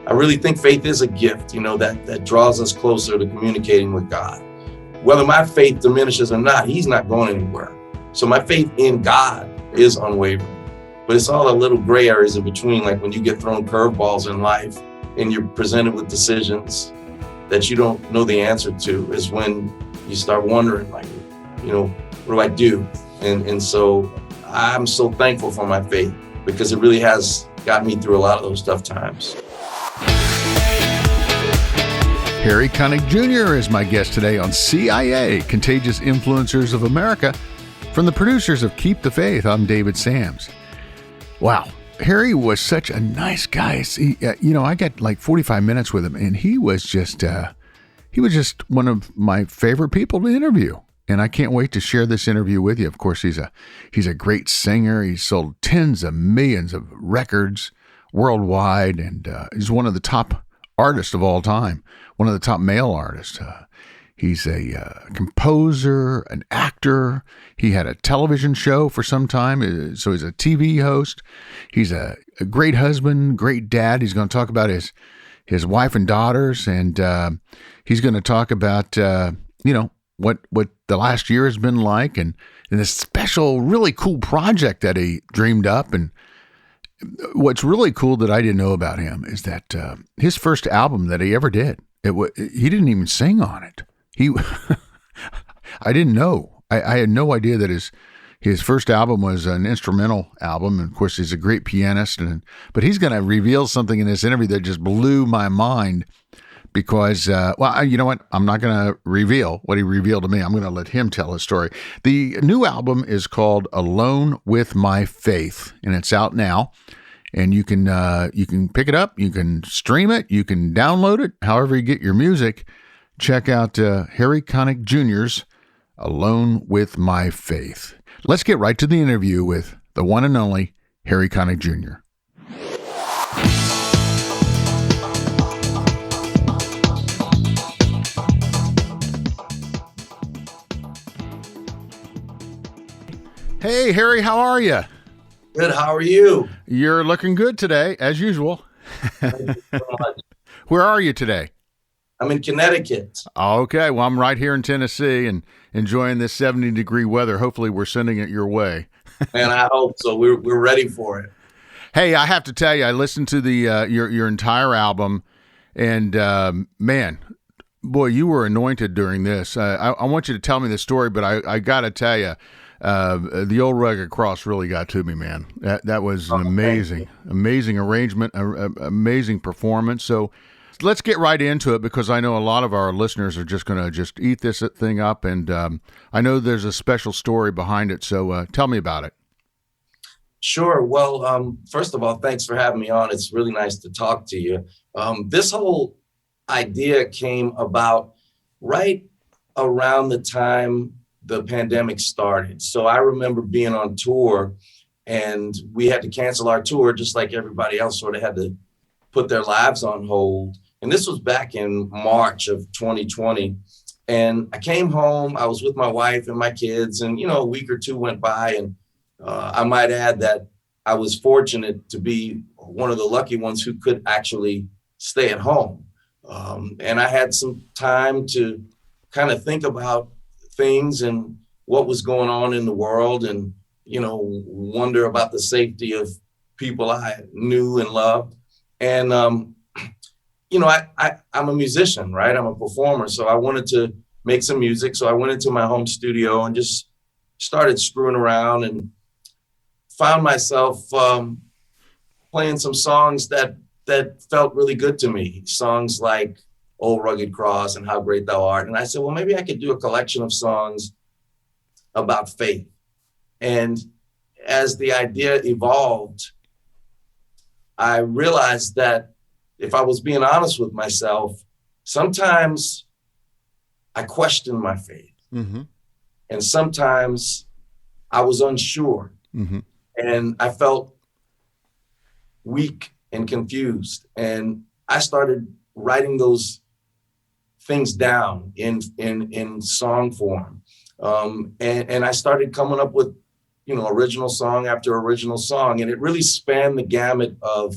I really think faith is a gift, that draws us closer to communicating with God. Whether my faith diminishes or not, he's not going anywhere. So my faith in God is unwavering. But it's all the little gray areas in between, like when you get thrown curveballs in life and you're presented with decisions that you don't know the answer to, is when you start wondering, like, what do I do? And so I'm so thankful for my faith, because it really has got me through a lot of those tough times. Harry Connick Jr. is my guest today on CIA, Contagious Influencers of America. From the producers of Keep the Faith, I'm David Sams. Wow, Harry was such a nice guy. I got like 45 minutes with him, and he was just one of my favorite people to interview. And I can't wait to share this interview with you. Of course, he's a great singer. He's sold tens of millions of records worldwide, and he's one of the top artists of all time, one of the top male artists. He's a composer, an actor. He had a television show for some time, so he's a TV host. He's a great husband, great dad. He's going to talk about his wife and daughters, and he's going to talk about what the last year has been like, and this special, really cool project that he dreamed up. And what's really cool that I didn't know about him is that his first album that he ever did, he didn't even sing on it. I didn't know. I had no idea that his first album was an instrumental album. And of course, he's a great pianist. But he's going to reveal something in this interview that just blew my mind. Because, you know what? I'm not going to reveal what he revealed to me. I'm going to let him tell his story. The new album is called Alone with My Faith, and it's out now. And you can pick it up. You can stream it. You can download it. However you get your music, check out Harry Connick Jr.'s Alone with My Faith. Let's get right to the interview with the one and only Harry Connick Jr. Hey, Harry, how are you? Good. How are you? You're looking good today, as usual. Thank you so much. Where are you today? I'm in Connecticut. Okay, well, I'm right here in Tennessee and enjoying this 70-degree weather. Hopefully, we're sending it your way. Man, I hope so. We're ready for it. Hey, I have to tell you, I listened to the your entire album, and man, boy, you were anointed during this. I want you to tell me the story, but I got to tell you, the old rugged cross really got to me, man. That was an amazing arrangement, amazing performance. So let's get right into it, because I know a lot of our listeners are just going to eat this thing up, and I know there's a special story behind it. So tell me about it. Sure. Well, first of all, thanks for having me on. It's really nice to talk to you. This whole idea came about right around the time the pandemic started. So I remember being on tour, and we had to cancel our tour just like everybody else sort of had to put their lives on hold. And this was back in March of 2020. And I came home, I was with my wife and my kids, and, a week or two went by. And I might add that I was fortunate to be one of the lucky ones who could actually stay at home. And I had some time to kind of think about things and what was going on in the world, and, wonder about the safety of people I knew and loved. And, I'm a musician, right? I'm a performer. So I wanted to make some music. So I went into my home studio and just started screwing around, and found myself playing some songs that felt really good to me. Songs like Old Rugged Cross and How Great Thou Art. And I said, well, maybe I could do a collection of songs about faith. And as the idea evolved, I realized that if I was being honest with myself, sometimes I questioned my faith. Mm-hmm. And sometimes I was unsure. Mm-hmm. And I felt weak and confused. And I started writing those things down in song form. And I started coming up with, original song after original song. And it really spanned the gamut of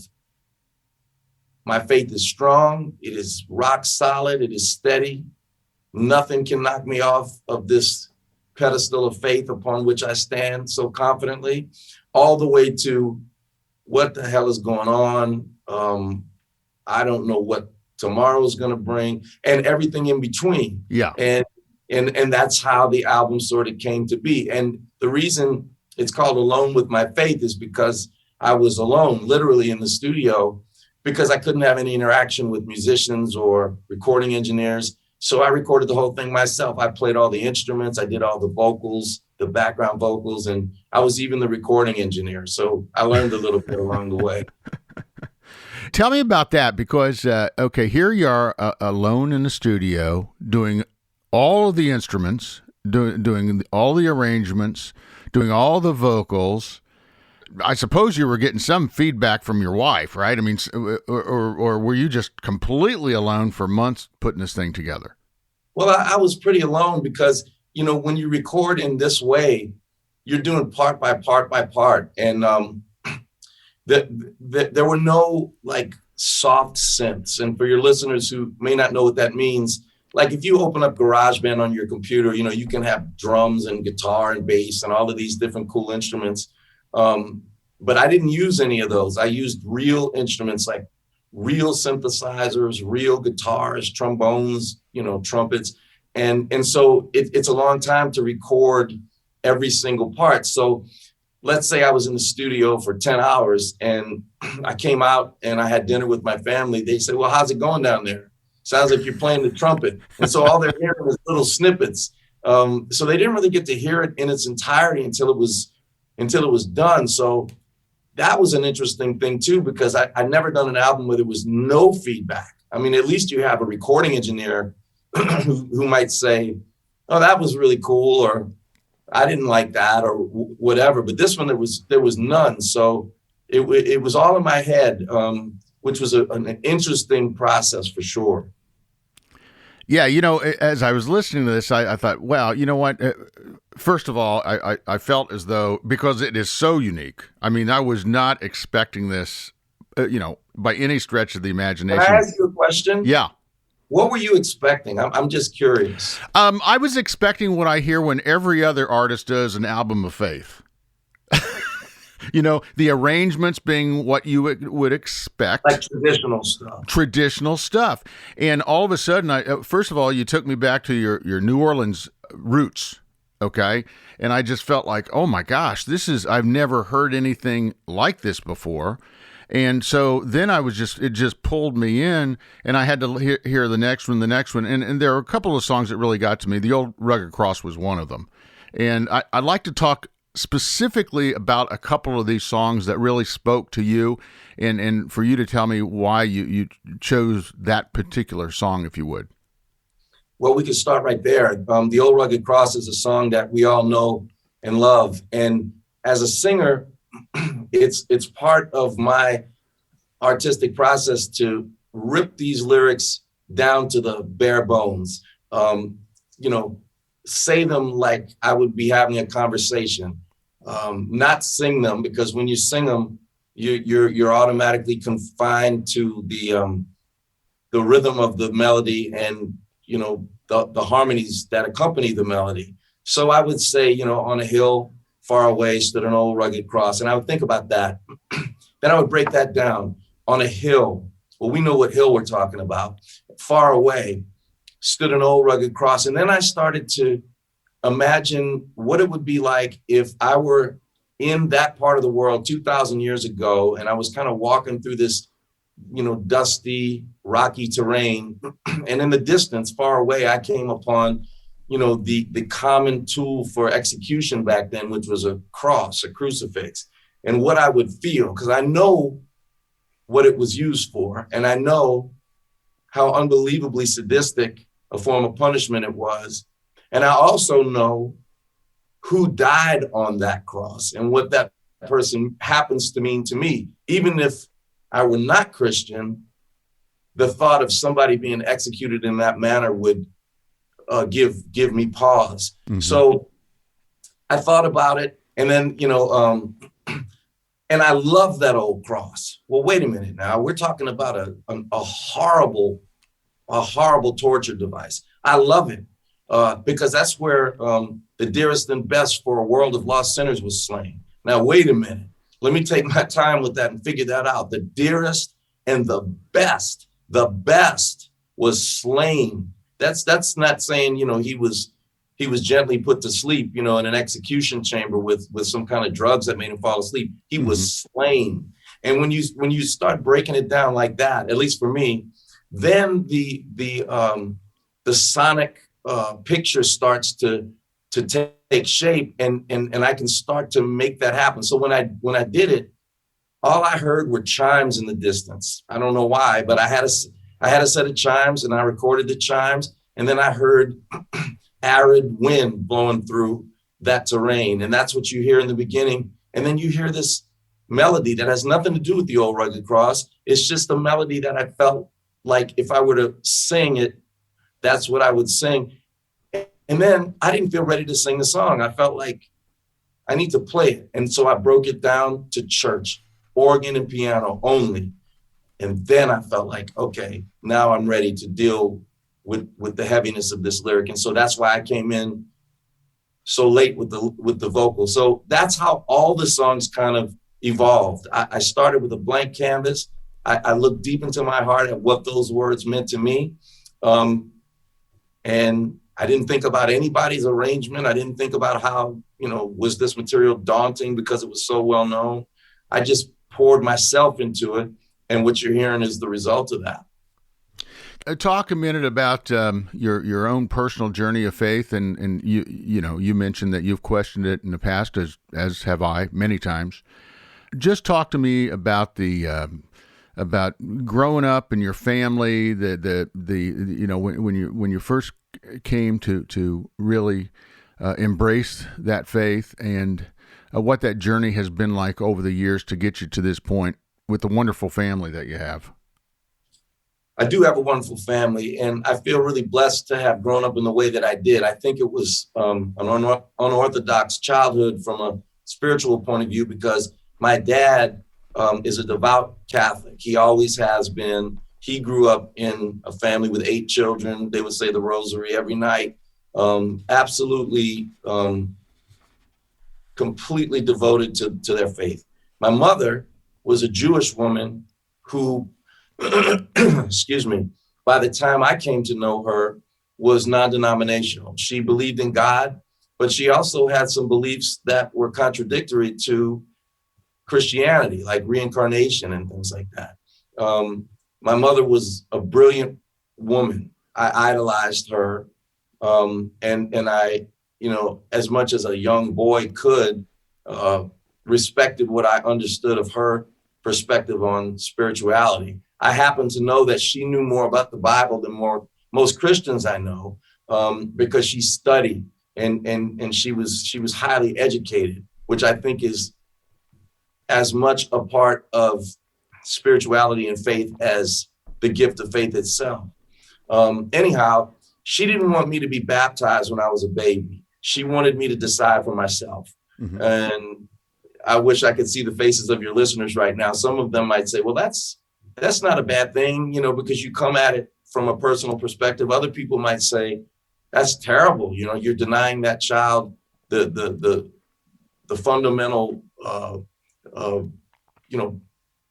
My faith is strong. It is rock solid. It is steady. Nothing can knock me off of this pedestal of faith upon which I stand so confidently, all the way to what the hell is going on. I don't know what tomorrow is going to bring, and everything in between. Yeah. And that's how the album sort of came to be. And the reason it's called Alone with My Faith is because I was alone, literally in the studio, because I couldn't have any interaction with musicians or recording engineers. So I recorded the whole thing myself. I played all the instruments. I did all the vocals, the background vocals, and I was even the recording engineer. So I learned a little bit along the way. Tell me about that, because, okay, here you are alone in the studio doing all of the instruments, doing all the arrangements, doing all the vocals. I suppose you were getting some feedback from your wife, right? I mean, or were you just completely alone for months putting this thing together? Well, I was pretty alone because, when you record in this way, you're doing part by part by part. And there were no like soft synths. And for your listeners who may not know what that means, like if you open up GarageBand on your computer, you can have drums and guitar and bass and all of these different cool instruments. But I didn't use any of those. I used real instruments like real synthesizers, real guitars, trombones, trumpets. And so it's a long time to record every single part. So let's say I was in the studio for 10 hours and I came out and I had dinner with my family. They said, well, how's it going down there? Sounds like you're playing the trumpet. And so all they're hearing is little snippets. So they didn't really get to hear it in its entirety until it was done. So that was an interesting thing too, because I'd never done an album where there was no feedback. I mean, at least you have a recording engineer who might say, oh, that was really cool, or I didn't like that, or whatever. But this one, there was none. So it was all in my head, which was an interesting process for sure. Yeah, as I was listening to this, I thought, well, you know what? First of all, I felt as though, because it is so unique. I mean, I was not expecting this, by any stretch of the imagination. Can I ask you a question? Yeah. What were you expecting? I'm just curious. I was expecting what I hear when every other artist does an album of faith. The arrangements being what you would expect. Like traditional stuff. And all of a sudden, first of all, you took me back to your New Orleans roots, okay? And I just felt like, oh my gosh, I've never heard anything like this before. And so then it just pulled me in, and I had to hear the next one. And there are a couple of songs that really got to me. The Old Rugged Cross was one of them. And I'd like to talk specifically about a couple of these songs that really spoke to you, and for you to tell me why you chose that particular song, if you would. Well, we could start right there. The Old Rugged Cross is a song that we all know and love. And as a singer, it's part of my artistic process to rip these lyrics down to the bare bones. Say them like I would be having a conversation, not sing them, because when you sing them, you're automatically confined to the rhythm of the melody and the harmonies that accompany the melody. So I would say, on a hill far away stood an old rugged cross, and I would think about that. Then I would break that down. On a hill, well, we know what hill we're talking about. Far away stood an old rugged cross. And then I started to imagine what it would be like if I were in that part of the world 2,000 years ago, and I was kind of walking through this, dusty, rocky terrain. And in the distance, far away, I came upon, the common tool for execution back then, which was a cross, a crucifix, and what I would feel, because I know what it was used for. And I know how unbelievably sadistic a form of punishment it was. And I also know who died on that cross and what that person happens to mean to me. Even if I were not Christian, the thought of somebody being executed in that manner would give me pause. Mm-hmm. So I thought about it, and then, And I love that old cross. Well, wait a minute now. We're talking about a horrible torture device. I love it because that's where the dearest and best for a world of lost sinners was slain. Now, wait a minute. Let me take my time with that and figure that out. The dearest and the best was slain. That's not saying, he was gently put to sleep, in an execution chamber with some kind of drugs that made him fall asleep. He was slain. And when you start breaking it down like that, at least for me, then the sonic picture starts to take shape, and I can start to make that happen. So when I did it, all I heard were chimes in the distance. I don't know why, but I had a set of chimes, and I recorded the chimes, and then I heard arid wind blowing through that terrain, and that's what you hear in the beginning. And then you hear this melody that has nothing to do with the old rugged cross. It's just a melody that I felt like if I were to sing it, that's what I would sing. And then I didn't feel ready to sing the song. I felt like I need to play it. And so I broke it down to church, organ and piano only. And then I felt like, okay, now I'm ready to deal with the heaviness of this lyric. And so that's why I came in so late with the vocal. So that's how all the songs kind of evolved. I started with a blank canvas. I looked deep into my heart at what those words meant to me. And I didn't think about anybody's arrangement. I didn't think about how, was this material daunting because it was so well known. I just poured myself into it. And what you're hearing is the result of that. Talk a minute about your own personal journey of faith, and you mentioned that you've questioned it in the past, as have I many times. Just talk to me about about growing up and your family, when you first came to really embrace that faith, and what that journey has been like over the years to get you to this point with the wonderful family that you have. I do have a wonderful family, and I feel really blessed to have grown up in the way that I did. I think it was an unorthodox childhood from a spiritual point of view, because my dad is a devout Catholic. He always has been. He grew up in a family with 8 children. They would say the rosary every night. Absolutely, completely devoted to their faith. My mother was a Jewish woman who, excuse me, by the time I came to know her, was non-denominational. She believed in God, but she also had some beliefs that were contradictory to Christianity, like reincarnation and things like that. My mother was a brilliant woman. I idolized her. And I, as much as a young boy could, respected what I understood of her perspective on spirituality. I happen to know that she knew more about the Bible than most Christians I know, because she studied and she was highly educated, which I think is as much a part of spirituality and faith as the gift of faith itself. Anyhow, she didn't want me to be baptized when I was a baby. She wanted me to decide for myself. Mm-hmm. And I wish I could see the faces of your listeners right now. Some of them might say, well, that's not a bad thing, because you come at it from a personal perspective. Other people might say, that's terrible. You're denying that child the fundamental,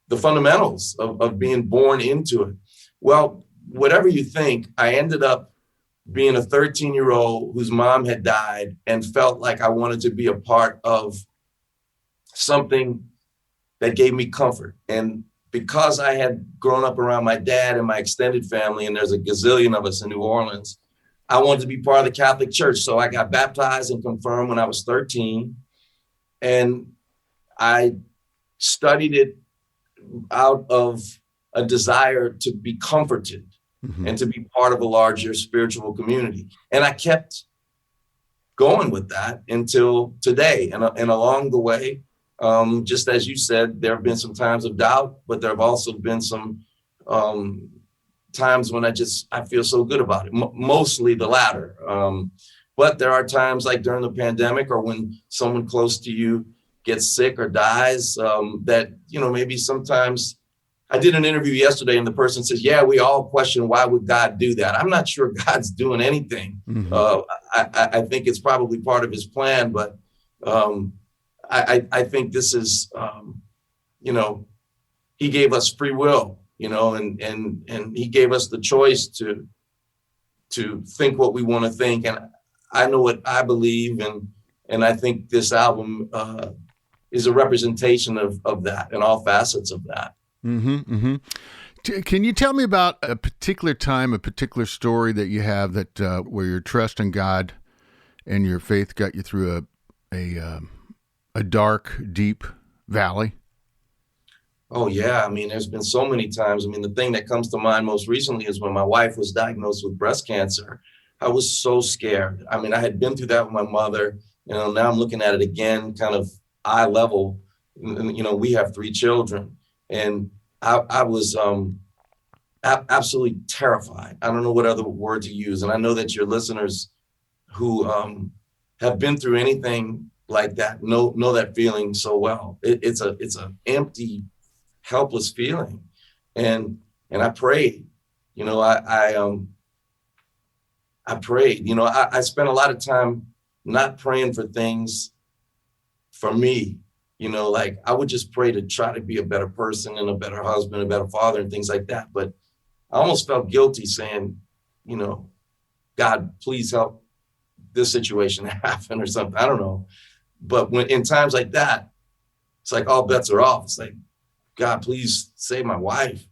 the fundamentals of being born into it. Well, whatever you think, I ended up being a 13-year-old whose mom had died and felt like I wanted to be a part of something that gave me comfort. And because I had grown up around my dad and my extended family, and there's a gazillion of us in New Orleans, I wanted to be part of the Catholic Church. So I got baptized and confirmed when I was 13. And I studied it out of a desire to be comforted, mm-hmm. and to be part of a larger spiritual community. And I kept going with that until today. And along the way, just as you said, there have been some times of doubt, but there have also been some times when I feel so good about it, mostly the latter. But there are times like during the pandemic, or when someone close to you gets sick or dies, that, maybe sometimes. I did an interview yesterday and the person says, yeah, we all question why would God do that? I'm not sure God's doing anything. Mm-hmm. I think it's probably part of his plan, but I think this is, he gave us free will, and he gave us the choice to think what we want to think. And I know what I believe, and I think this album is a representation of that and all facets of that. Mm-hmm. Mm-hmm. Can you tell me about a particular time, a particular story that you have that where your trust in God and your faith got you through a dark, deep valley? Oh yeah, I mean, there's been so many times. I mean, the thing that comes to mind most recently is when my wife was diagnosed with breast cancer. I was so scared. I mean, I had been through that with my mother. Now I'm looking at it again, kind of eye level. We have 3 children, and I was absolutely terrified. I don't know what other word to use, and I know that your listeners who have been through anything like that know that feeling so well. It's a empty, helpless feeling, and I prayed. I prayed. I spent a lot of time not praying for things for me. Like I would just pray to try to be a better person and a better husband, a better father, and things like that. But I almost felt guilty saying, God, please help this situation happen or something. I don't know. But when in times like that, it's like all bets are off. It's like, God, please save my wife.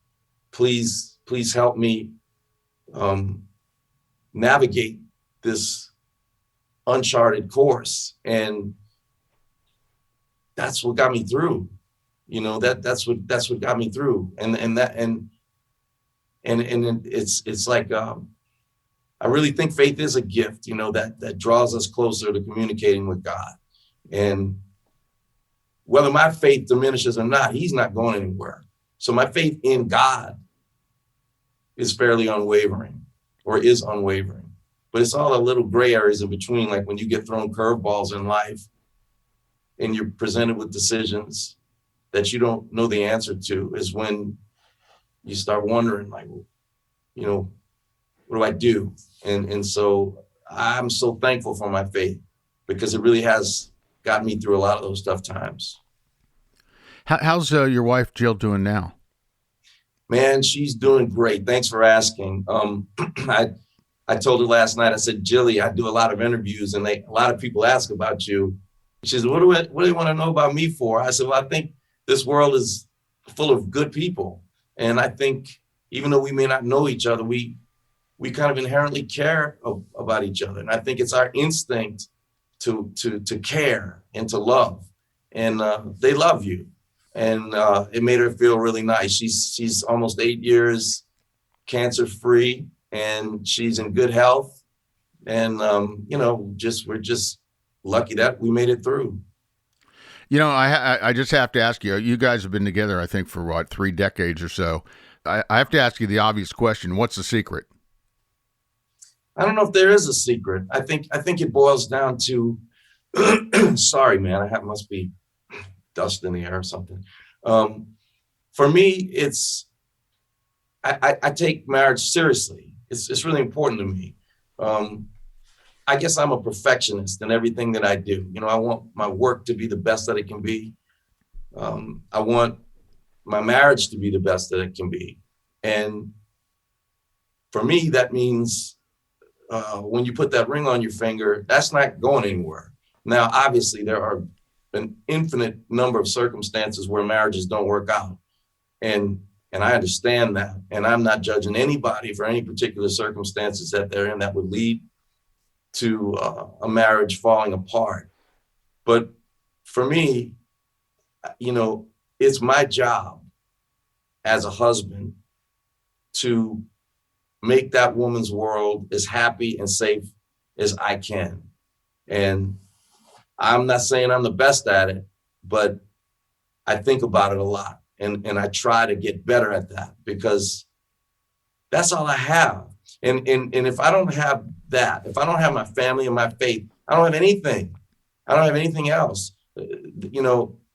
Please help me navigate this uncharted course. And that's what got me through. That's what got me through. And it's like I really think faith is a gift, that draws us closer to communicating with God. And whether my faith diminishes or not, he's not going anywhere. So my faith in God is fairly unwavering, or is unwavering. But it's all the little gray areas in between, like when you get thrown curveballs in life and you're presented with decisions that you don't know the answer to, is when you start wondering, like, what do I do? And so I'm so thankful for my faith, because it really has got me through a lot of those tough times. How's your wife Jill doing now? Man, she's doing great. Thanks for asking. I told her last night, I said, Jilly, I do a lot of interviews and a lot of people ask about you. She said, what do you want to know about me for? I said, well, I think this world is full of good people. And I think even though we may not know each other, we kind of inherently care about each other. And I think it's our instinct to care and to love. And they love you. And it made her feel really nice. She's almost 8 years cancer free, and she's in good health. And we're just lucky that we made it through. I just have to ask you. You guys have been together, I think, for 3 decades or so. I have to ask you the obvious question: what's the secret? I don't know if there is a secret. I think it boils down to. Sorry, man. Must be dust in the air or something. For me, it's I take marriage seriously. It's really important to me. I guess I'm a perfectionist in everything that I do. I want my work to be the best that it can be. I want my marriage to be the best that it can be. And for me, that means when you put that ring on your finger, that's not going anywhere. Now, obviously, there are an infinite number of circumstances where marriages don't work out. And I understand that. And I'm not judging anybody for any particular circumstances that they're in that would lead to a marriage falling apart. But for me, it's my job as a husband to make that woman's world as happy and safe as I can. And I'm not saying I'm the best at it, but I think about it a lot. And I try to get better at that, because that's all I have. And if I don't have that, if I don't have my family and my faith, I don't have anything. I don't have anything else.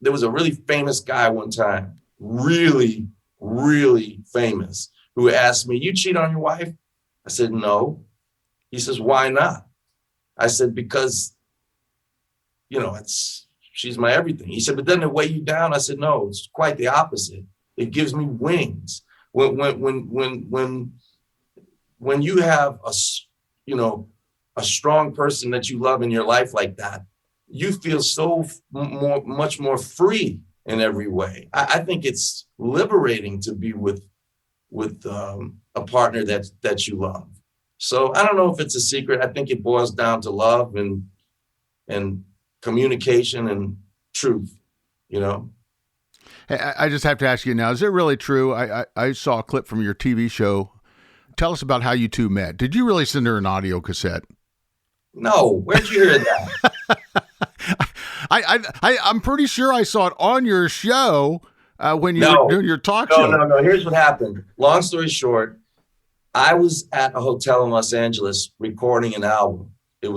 There was a really famous guy one time, really, really famous, who asked me, "You cheat on your wife?" I said, "No." He says, "Why not?" I said, "Because, she's my everything." He said, "But doesn't it weigh you down?" I said, "No, it's quite the opposite. It gives me wings." When you have a strong person that you love in your life like that, you feel so much more free in every way. I think it's liberating to be with a partner that you love. So I don't know if it's a secret. I think it boils down to love and communication and truth. Hey, I just have to ask you now, is it really true? I saw a clip from your TV show. Tell us about how you two met. Did you really send her an audio cassette? No, where'd you hear that? I'm pretty sure I saw it on your show when you were doing your talk show. No. Here's what happened. Long story short, I was at a hotel in Los Angeles recording an album. The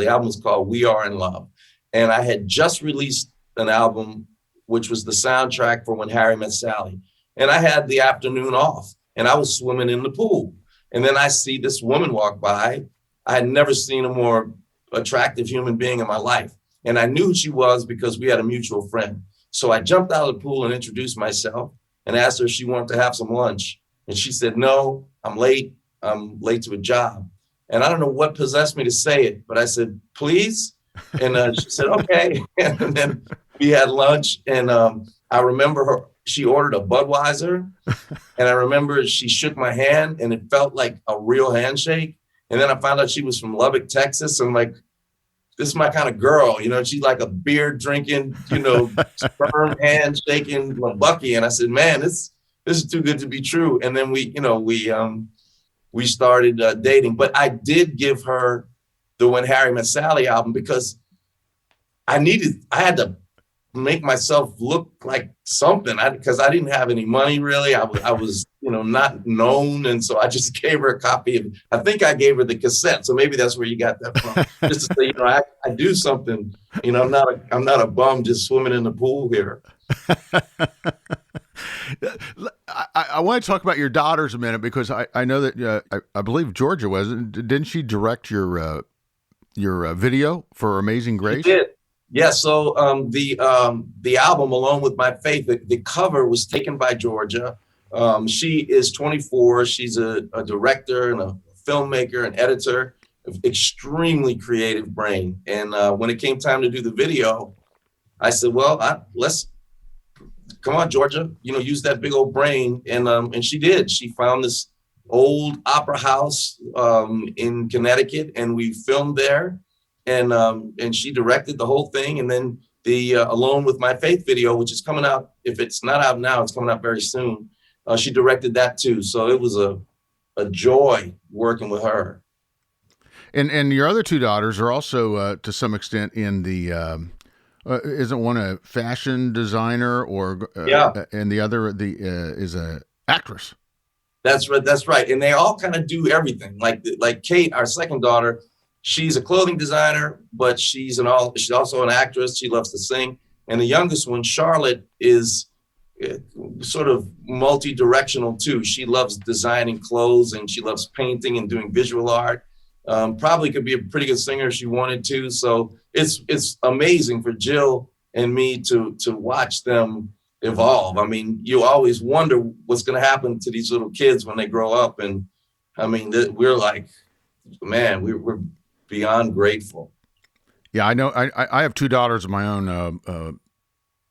album was called We Are in Love. And I had just released an album, which was the soundtrack for When Harry Met Sally. And I had the afternoon off and I was swimming in the pool. And then I see this woman walk by. I had never seen a more attractive human being in my life. And I knew who she was because we had a mutual friend. So I jumped out of the pool and introduced myself and asked her if she wanted to have some lunch. And she said, "No, I'm late. I'm late to a job." And I don't know what possessed me to say it, but I said, "Please." And she said, "Okay." And then we had lunch. And I remember she ordered a Budweiser. And I remember she shook my hand and it felt like a real handshake. And then I found out she was from Lubbock, Texas. I'm like, this is my kind of girl, she's like a beer drinking, sperm handshaking Bucky. And I said, "Man, this is too good to be true." And then we started dating, but I did give her the When Harry Met Sally album because I had to make myself look like something because I didn't have any money really. I was not known. And so I just gave her a copy I think I gave her the cassette. So maybe that's where you got that from. Just to say, I do something, I'm not a bum just swimming in the pool here. I want to talk about your daughters a minute because I know that I believe Georgia didn't she direct your video for Amazing Grace? She did. Yeah. So the album, Alone with My Faith, the cover was taken by Georgia. She is 24. She's a director and a filmmaker and editor, extremely creative brain. And when it came time to do the video, I said, "Well, let's come on, Georgia, use that big old brain." And she did. She found this old opera house in Connecticut, and we filmed there. And she directed the whole thing. And then the Alone with My Faith video, which is coming out, if it's not out now, it's coming out very soon. She directed that too. So it was a joy working with her. And your other two daughters are also, to some extent, in the, isn't one a fashion designer and the other is a actress. That's right. And they all kind of do everything. Like Kate, our second daughter, she's a clothing designer, but she's also an actress. She loves to sing. And the youngest one, Charlotte, is sort of multi-directional too. She loves designing clothes and she loves painting and doing visual art. Probably could be a pretty good singer if she wanted to. So it's amazing for Jill and me to watch them evolve. I mean, you always wonder what's going to happen to these little kids when they grow up. And I mean, we're like, man, we're beyond grateful. Yeah, I know. I have two daughters of my own.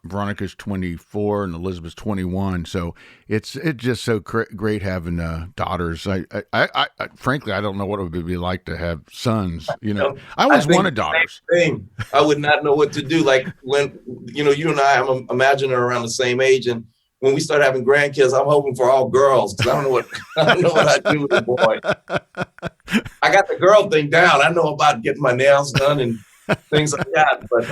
Veronica's 24 and Elizabeth's 21. So it's just so great having daughters. I frankly, I don't know what it would be like to have sons. I always wanted daughters. I would not know what to do. Like when, you and I'm imagining around the same age. And when we start having grandkids, I'm hoping for all girls because I don't know what I'd do with a boy. I got the girl thing down. I know about getting my nails done and things like that. But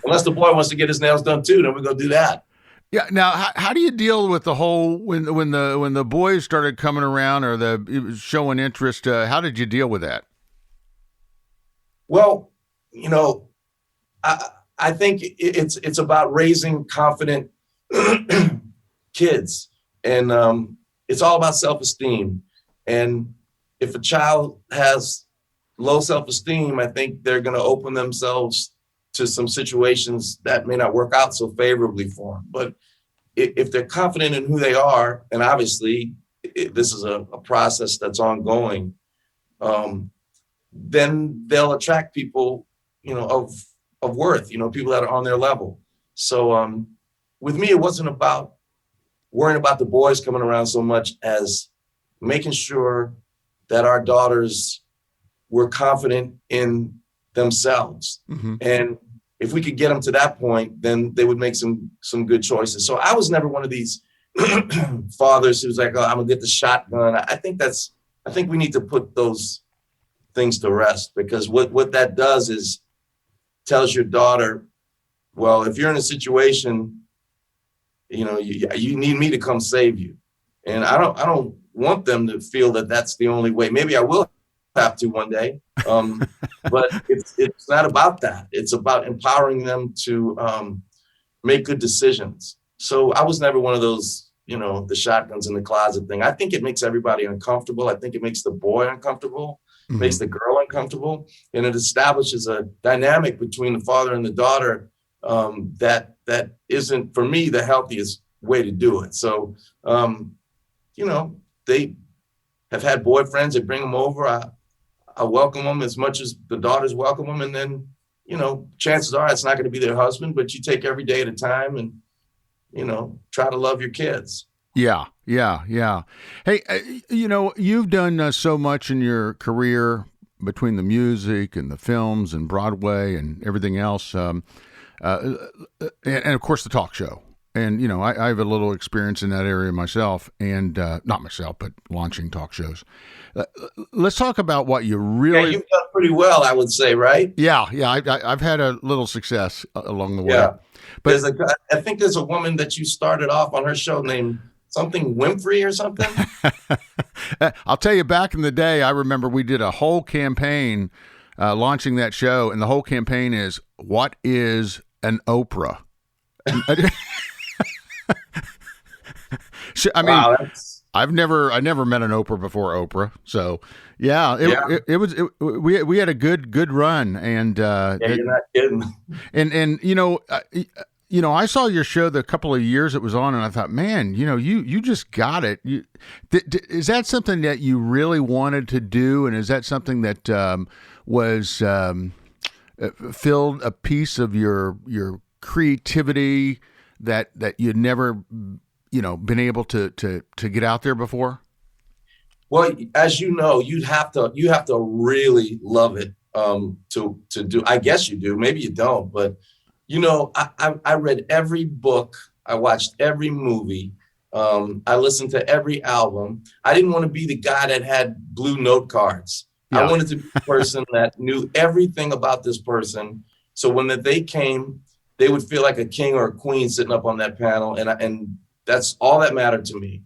unless the boy wants to get his nails done too, then we go do that. Yeah. Now, how do you deal with the whole when the boys started coming around or showing interest? How did you deal with that? Well, I think it's about raising confident kids, and it's all about self-esteem. And if a child has low self-esteem, I think they're going to open themselves to some situations that may not work out so favorably for them. But if they're confident in who they are, and obviously this is a process that's ongoing, then they'll attract people, of worth, people that are on their level. So with me, it wasn't about worrying about the boys coming around so much as making sure that our daughters were confident in themselves. Mm-hmm. And if we could get them to that point, then they would make some good choices. So I was never one of these fathers who's like, oh, I'm gonna get the shotgun. I think we need to put those things to rest, because what that does is tells your daughter, well, if you're in a situation, you need me to come save you. And I don't want them to feel that that's the only way. Maybe I will have to one day, but it's not about that. It's about empowering them to make good decisions. So I was never one of those, the shotguns in the closet thing. I think it makes everybody uncomfortable. I think it makes the boy uncomfortable, mm-hmm. makes the girl uncomfortable, and it establishes a dynamic between the father and the daughter that isn't, for me, the healthiest way to do it. So, they have had boyfriends that bring them over. I welcome them as much as the daughters welcome them. And then, chances are it's not going to be their husband, but you take every day at a time and, try to love your kids. Yeah. Hey, you've done so much in your career between the music and the films and Broadway and everything else. And of course the talk show. And, I have a little experience in that area myself, and not myself, but launching talk shows. Let's talk about what you really... Yeah, you've done pretty well, I would say, right? Yeah. I've had a little success along the way. Yeah. But I think there's a woman that you started off on her show named something Winfrey or something. I'll tell you, back in the day, I remember we did a whole campaign launching that show, and the whole campaign is, what is an Oprah? I mean, wow, I never met an Oprah before Oprah. So we had a good run, and you're not kidding. And I saw your show the couple of years it was on, and I thought, man, you just got it. Is that something that you really wanted to do, and is that something that was filled a piece of your creativity that you'd never been able to get out there before? Well, as you know, you have to really love it to do. I guess you do, maybe you don't, but I read every book, I watched every movie, I listened to every album. I didn't want to be the guy that had blue note cards. Yeah. I wanted to be the person that knew everything about this person, so when they came, they would feel like a king or a queen sitting up on that panel, and that's all that mattered to me.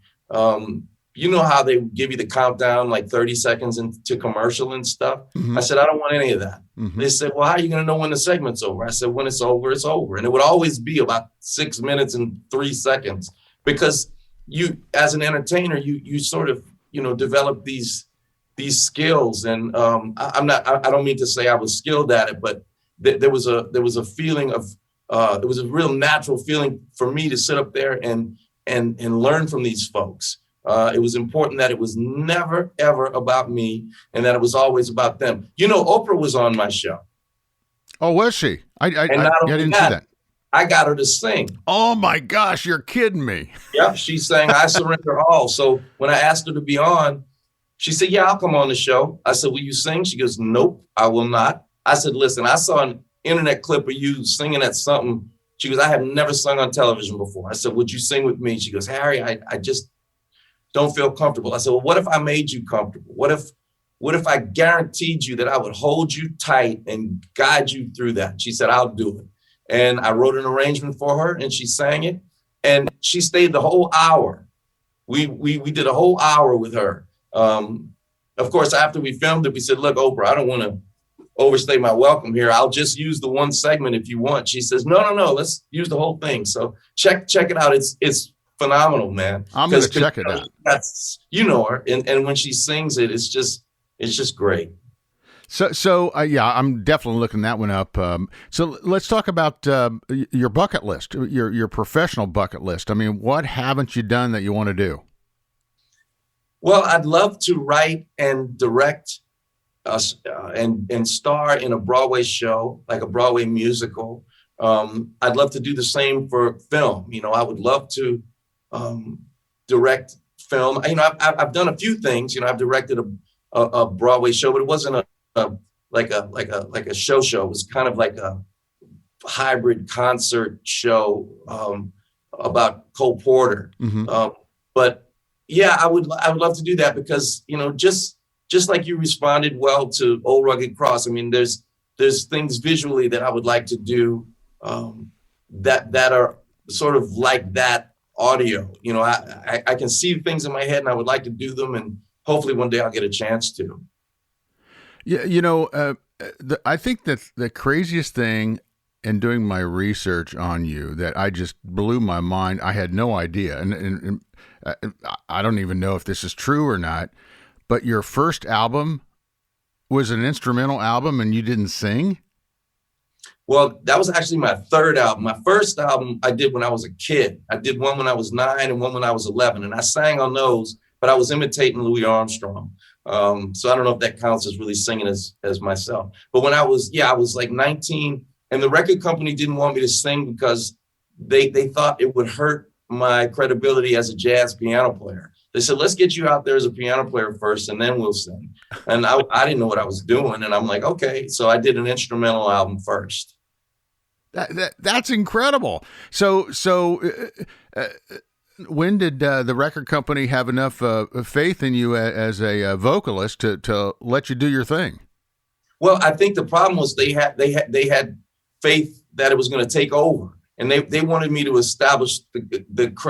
You know how they give you the countdown like 30 seconds into commercial and stuff? Mm-hmm. I said, I don't want any of that. Mm-hmm. They said, well, how are you going to know when the segment's over? I said, when it's over, it's over. And it would always be about 6 minutes and 3 seconds, because you, as an entertainer, you sort of, develop these skills. And I don't mean to say I was skilled at it, but there was a feeling of, it was a real natural feeling for me to sit up there and learn from these folks. It was important that it was never, ever about me, and that it was always about them. Oprah was on my show. Oh, was she? I didn't see that. I got her to sing. Oh, my gosh, you're kidding me. Yep, she sang I Surrender All. So when I asked her to be on, she said, yeah, I'll come on the show. I said, will you sing? She goes, nope, I will not. I said, listen, I saw an internet clip of you singing at something. She goes, I have never sung on television before. I said, would you sing with me? She goes, Harry, I just don't feel comfortable. I said, well, what if I made you comfortable? What if I guaranteed you that I would hold you tight and guide you through that? She said, I'll do it. And I wrote an arrangement for her, and she sang it, and she stayed the whole hour. We did a whole hour with her. Of course, after we filmed it, we said, look, Oprah, I don't want to overstay my welcome here. I'll just use the one segment if you want. She says, no, let's use the whole thing. So check it out. It's phenomenal, man. I'm going to check it out. That's, you know her. And when she sings it, it's just great. So yeah, I'm definitely looking that one up. So let's talk about your bucket list, your professional bucket list. I mean, what haven't you done that you want to do? Well, I'd love to write and direct and star in a Broadway show, like a Broadway musical. I'd love to do the same for film. You know, I would love to direct film. You know, I've done a few things. You know, I've directed a Broadway show, but it wasn't like a show. It was kind of like a hybrid concert show about Cole Porter. Mm-hmm. But yeah, I would love to do that because, you know, just like you responded well to Old Rugged Cross. I mean, there's things visually that I would like to do that are sort of like that audio. You know, I can see things in my head and I would like to do them, and hopefully one day I'll get a chance to. Yeah, you know, I think that the craziest thing in doing my research on you that I just blew my mind, I had no idea, and I don't even know if this is true or not, but your first album was an instrumental album and you didn't sing? Well, that was actually my third album. My first album I did when I was a kid. I did one when I was 9 and one when I was 11, and I sang on those, but I was imitating Louis Armstrong. So I don't know if that counts as really singing as myself. But when I was like 19, and the record company didn't want me to sing because they thought it would hurt my credibility as a jazz piano player. They said, let's get you out there as a piano player first, and then we'll sing. And I didn't know what I was doing. And I'm like, okay. So I did an instrumental album first. That's incredible. So when did the record company have enough faith in you as a vocalist to let you do your thing? Well, I think the problem was they had faith that it was going to take over, and they wanted me to establish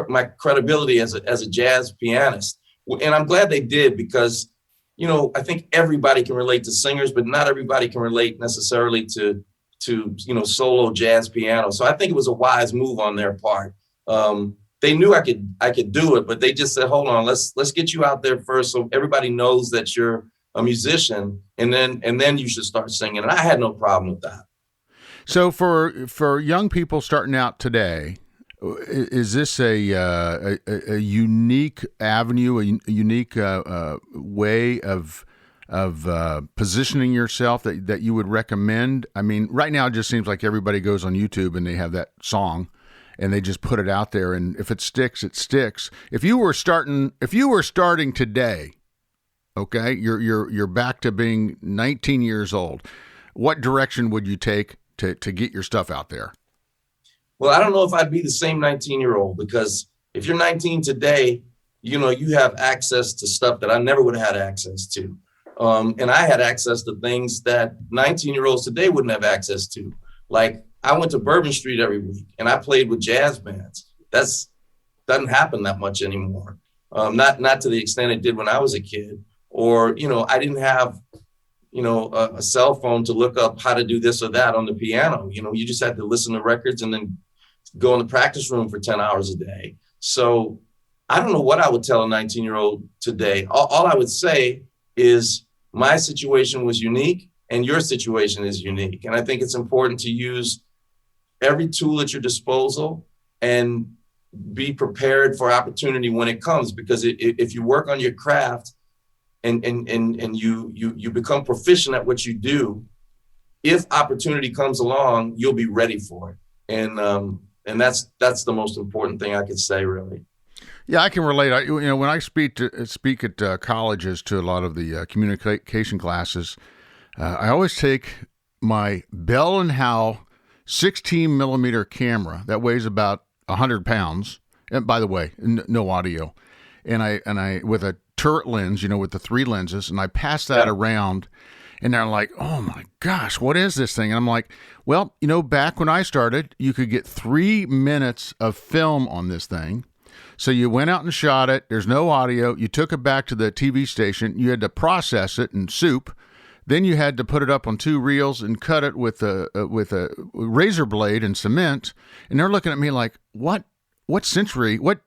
my credibility as a jazz pianist. And I'm glad they did, because, you know, I think everybody can relate to singers, but not everybody can relate necessarily to you know, solo jazz piano. So I think it was a wise move on their part. They knew I could do it, but they just said, hold on, let's get you out there first so everybody knows that you're a musician, and then you should start singing. And I had no problem with that. So for young people starting out today, is this a unique avenue, a unique way of positioning yourself that you would recommend? I mean, right now it just seems like everybody goes on YouTube and they have that song and they just put it out there, and if it sticks, it sticks. If you were starting today, okay, you're back to being 19 years old, what direction would you take to get your stuff out there? Well, I don't know if I'd be the same 19-year-old, because if you're 19 today, you know, you have access to stuff that I never would have had access to. And I had access to things that 19-year-olds today wouldn't have access to. Like, I went to Bourbon Street every week and I played with jazz bands. Doesn't happen that much anymore. Not to the extent it did when I was a kid. Or, you know, I didn't have, you know, a cell phone to look up how to do this or that on the piano. You know, you just had to listen to records and then go in the practice room for 10 hours a day. So I don't know what I would tell a 19-year-old today. All I would say is my situation was unique and your situation is unique. And I think it's important to use every tool at your disposal and be prepared for opportunity when it comes, because if you work on your craft and you become proficient at what you do, if opportunity comes along, you'll be ready for it. And that's the most important thing I could say, really. Yeah, I can relate. When I speak at colleges to a lot of the communication classes, I always take my Bell & Howell 16 millimeter camera that weighs about 100 pounds. And by the way, no audio. And I with a turret lens, with the 3 lenses, and I pass that around, and they're like, "Oh my gosh, what is this thing?" And I'm like, "Well, back when I started, you could get 3 minutes of film on this thing. So you went out and shot it. There's no audio. You took it back to the TV station. You had to process it in soup. Then you had to put it up on 2 reels and cut it with a razor blade and cement. And they're looking at me like, what century? What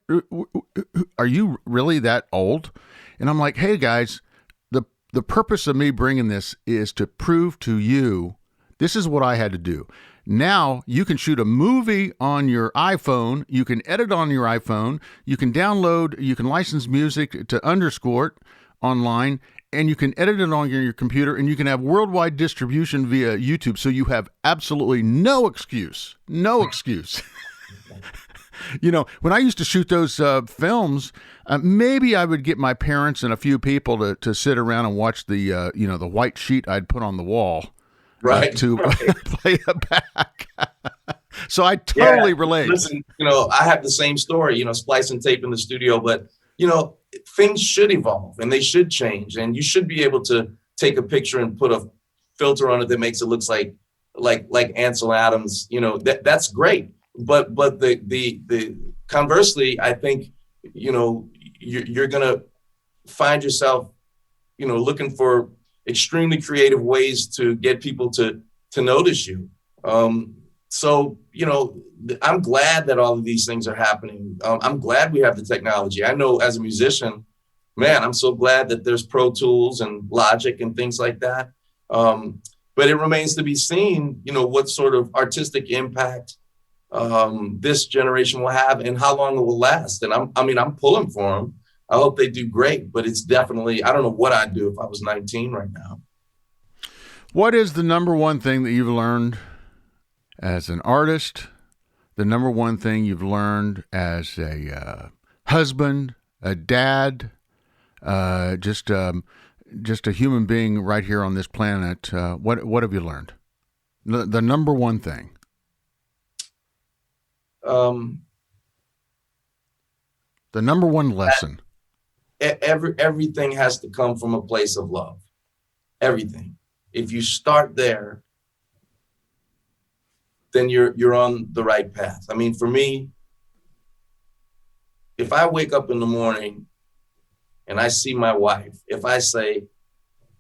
are you really that old? And I'm like, hey guys, the purpose of me bringing this is to prove to you this is what I had to do. Now you can shoot a movie on your iPhone. You can edit on your iPhone. You can download, you can license music to underscore it online, and you can edit it on your computer, and you can have worldwide distribution via YouTube. So you have absolutely no excuse. You know, when I used to shoot those films, maybe I would get my parents and a few people to sit around and watch the the white sheet I'd put on the wall, right, to right. play it back. So I totally relate. Listen, I have the same story, splicing tape in the studio, but, things should evolve and they should change. And you should be able to take a picture and put a filter on it that makes it look like Ansel Adams, that's great. But the conversely, I think, you're going to find yourself, looking for extremely creative ways to get people to notice you. So, I'm glad that all of these things are happening. I'm glad we have the technology. I know as a musician, man, I'm so glad that there's Pro Tools and Logic and things like that. But it remains to be seen, what sort of artistic impact this generation will have and how long it will last. And I'm pulling for them. I hope they do great, but it's definitely, I don't know what I'd do if I was 19 right now. What is the number one thing that you've learned as an artist? The number one thing you've learned as a husband, a dad, just a human being right here on this planet? What have you learned? The number one thing. The number one lesson. Everything has to come from a place of love. Everything. If you start there, then you're on the right path. I mean, for me, if I wake up in the morning and I see my wife, if I say,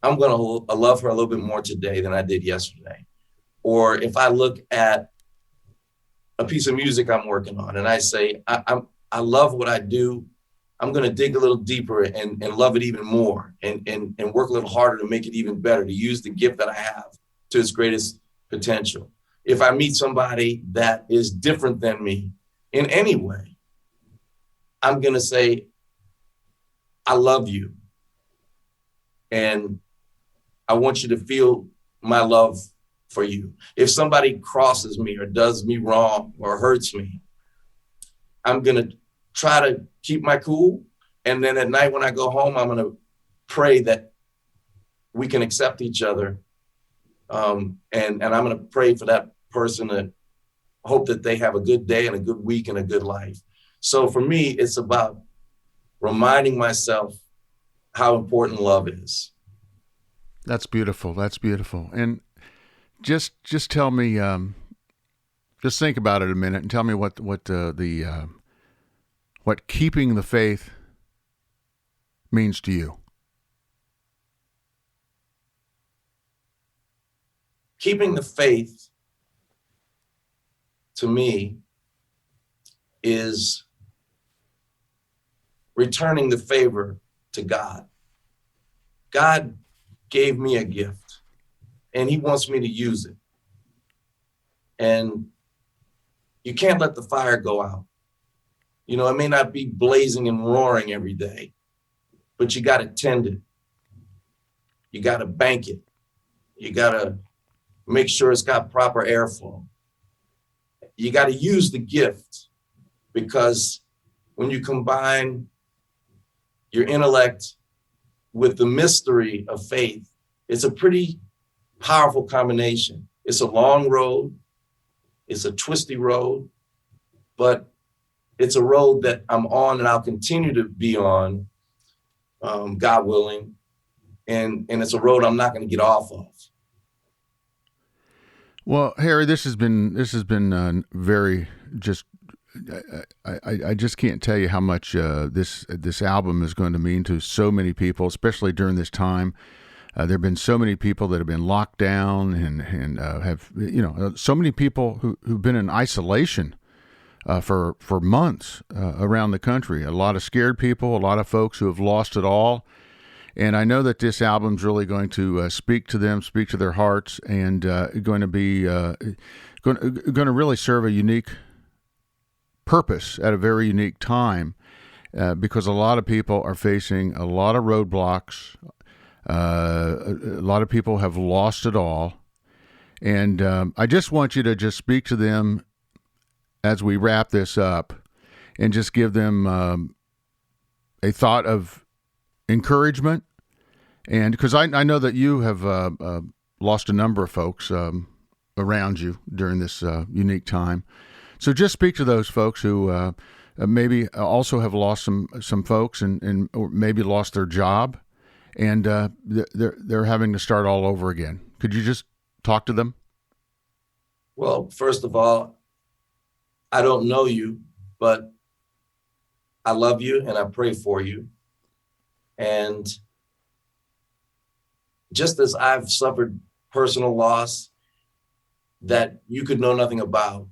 I'm going to love her a little bit more today than I did yesterday, or if I look at a piece of music I'm working on and I say, I love what I do, I'm going to dig a little deeper and love it even more and work a little harder to make it even better, to use the gift that I have to its greatest potential. If I meet somebody that is different than me in any way, I'm going to say, I love you. And I want you to feel my love for you. If somebody crosses me or does me wrong or hurts me, I'm going to try to keep my cool. And then at night when I go home, I'm going to pray that we can accept each other. And I'm going to pray for that person to hope that they have a good day and a good week and a good life. So for me, it's about reminding myself how important love is. That's beautiful. That's beautiful. And just tell me, just think about it a minute and tell me what keeping the faith means to you. Keeping the faith, to me, is returning the favor to God. God gave me a gift, and he wants me to use it. And you can't let the fire go out. It may not be blazing and roaring every day, but you got to tend it. You got to bank it. You got to make sure it's got proper airflow. You got to use the gift, because when you combine your intellect with the mystery of faith, it's a pretty powerful combination. It's a long road. It's a twisty road, but it's a road that I'm on and I'll continue to be on, God willing. And it's a road I'm not going to get off of. Well, Harry, this has been very just. I just can't tell you how much this album is going to mean to so many people, especially during this time. There have been so many people that have been locked down and have, so many people who've been in isolation for months around the country. A lot of scared people, a lot of folks who have lost it all. And I know that this album's really going to speak to them, speak to their hearts, and going to be going to really serve a unique purpose at a very unique time, because a lot of people are facing a lot of roadblocks. A lot of people have lost it all. And I just want you to just speak to them as we wrap this up and just give them a thought of encouragement. And because I know that you have lost a number of folks around you during this unique time. So just speak to those folks who maybe also have lost some folks and or maybe lost their job, and they're having to start all over again. Could you just talk to them? Well, first of all, I don't know you, but I love you and I pray for you. And just as I've suffered personal loss that you could know nothing about,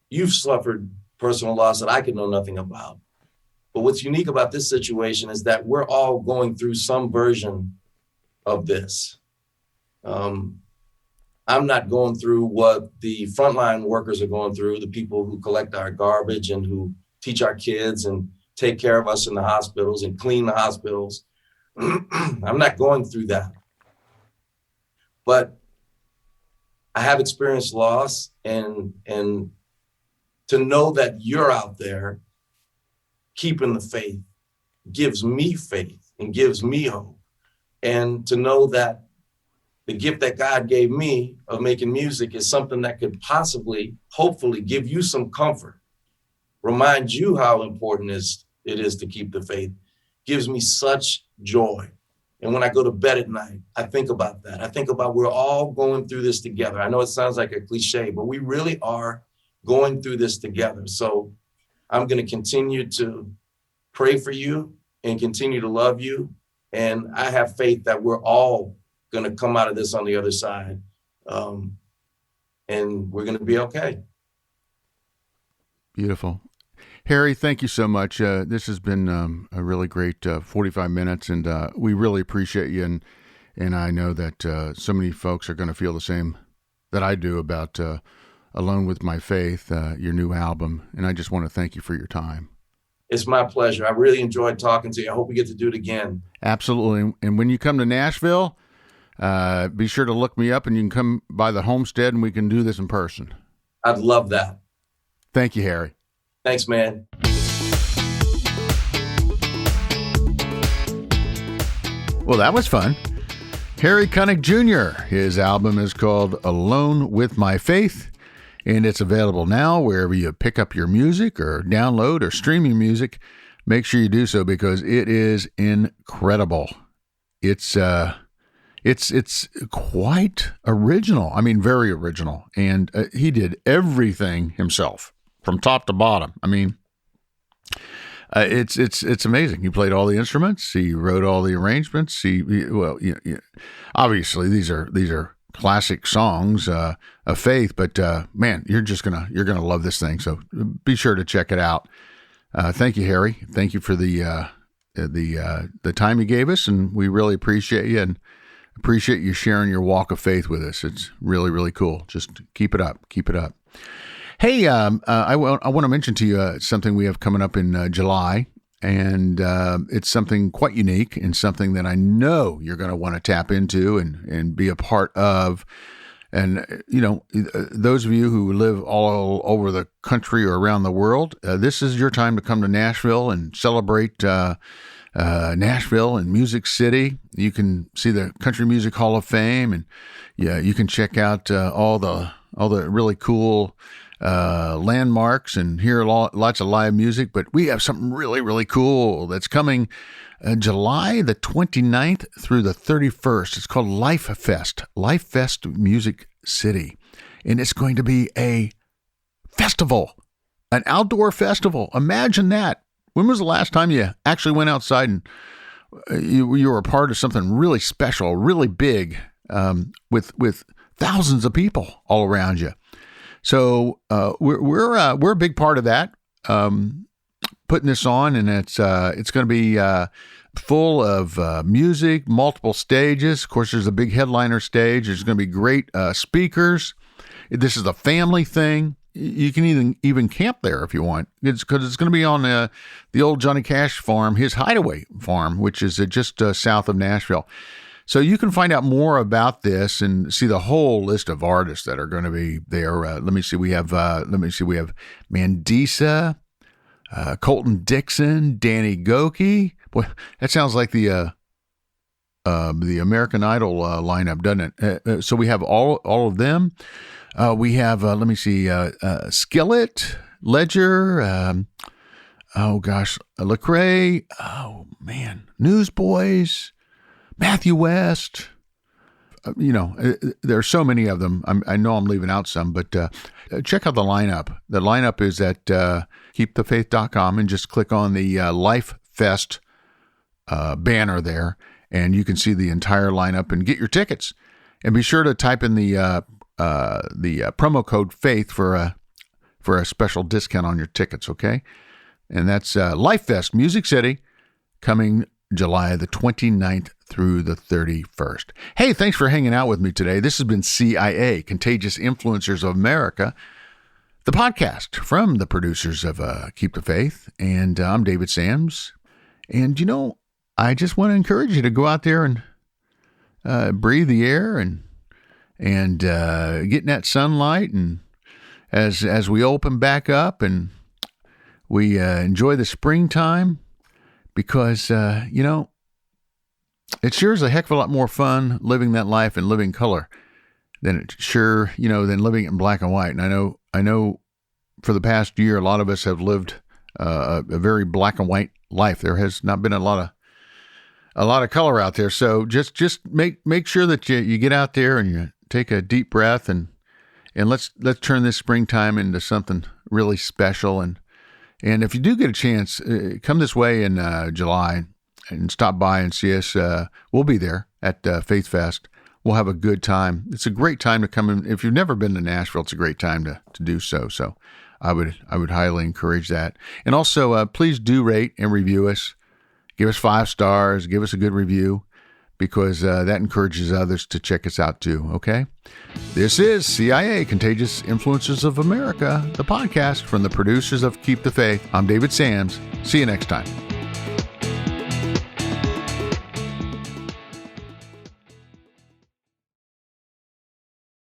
you've suffered personal loss that I could know nothing about. But what's unique about this situation is that we're all going through some version of this. I'm not going through what the frontline workers are going through, the people who collect our garbage and who teach our kids and take care of us in the hospitals and clean the hospitals. I'm not going through that. But I have experienced loss, and to know that you're out there keeping the faith gives me faith and gives me hope. And to know that the gift that God gave me of making music is something that could possibly, hopefully, give you some comfort, remind you how important it is to keep the faith, gives me such joy. And when I go to bed at night, I think about that. I think about we're all going through this together. I know it sounds like a cliche, but we really are going through this together. So I'm going to continue to pray for you and continue to love you. And I have faith that we're all going to come out of this on the other side. And we're going to be okay. Beautiful. Harry, thank you so much. This has been a really great 45 minutes, and we really appreciate you. And I know that so many folks are going to feel the same that I do about Alone with My Faith, your new album. And I just want to thank you for your time. It's my pleasure. I really enjoyed talking to you. I hope we get to do it again. Absolutely. And when you come to Nashville, be sure to look me up, and you can come by the homestead and we can do this in person. I'd love that. Thank you, Harry. Thanks, man. Well, that was fun. Harry Connick Jr. His album is called Alone with My Faith, and it's available now wherever you pick up your music or download or stream your music. Make sure you do so because it is incredible. It's quite original. I mean, very original. And he did everything himself from top to bottom. I mean, it's amazing. He played all the instruments. He wrote all the arrangements. Obviously these are classic songs of faith. But man, you're gonna love this thing. So be sure to check it out. Thank you, Harry. Thank you for the time you gave us, and we really appreciate you and appreciate you sharing your walk of faith with us. It's really, really cool. Just keep it up. Keep it up. Hey, I want to mention to you something we have coming up in July, and it's something quite unique and something that I know you're going to want to tap into and be a part of. And, those of you who live all over the country or around the world, this is your time to come to Nashville and celebrate Nashville and Music City. You can see the Country Music Hall of Fame, and you can check out all the really cool landmarks and hear lots of live music. But we have something really, really cool that's coming July the 29th through the 31st. It's called Life Fest Music City. And it's going to be a festival, an outdoor festival. Imagine that. When was the last time you actually went outside and you were a part of something really special, really big, with thousands of people all around you. So we're a big part of that. Putting this on, and it's going to be full of music, multiple stages. Of course, there's a big headliner stage. There's going to be great speakers. This is a family thing. You can even camp there if you want. It's going to be on the old Johnny Cash farm, his hideaway farm, which is just south of Nashville. So you can find out more about this and see the whole list of artists that are going to be there. Let me see. We have Mandisa, Colton Dixon, Danny Goki. Boy, that sounds like the American Idol lineup, doesn't it? So we have all of them. We have Skillet, Ledger. Lecrae. Oh man, Newsboys. Matthew West, there are so many of them. I know I'm leaving out some, but check out the lineup. The lineup is at KeepTheFaith.com, and just click on the Life Fest banner there, and you can see the entire lineup and get your tickets. And be sure to type in the promo code FAITH for a special discount on your tickets. Okay, and that's Life Fest, Music City, coming July the 29th through the 31st. Hey, thanks for hanging out with me today. This has been CIA, Contagious Influencers of America, the podcast from the producers of Keep the Faith. And I'm David Sams. And, I just want to encourage you to go out there and breathe the air and get in that sunlight. And as we open back up and we enjoy the springtime, because, it sure is a heck of a lot more fun living that life in living color than than living it in black and white. And I know for the past year, a lot of us have lived a very black and white life. There has not been a lot of color out there. So just make sure that you get out there and you take a deep breath and let's turn this springtime into something really special. And if you do get a chance, come this way in July and stop by and see us. We'll be there at Faith Fest. We'll have a good time. It's a great time to come in. If you've never been to Nashville, it's a great time to do so. So I would highly encourage that. And also, please do rate and review us. Give us 5 stars. Give us a good review, because that encourages others to check us out too, okay? This is CIA, Contagious Influences of America, the podcast from the producers of Keep the Faith. I'm David Sams. See you next time.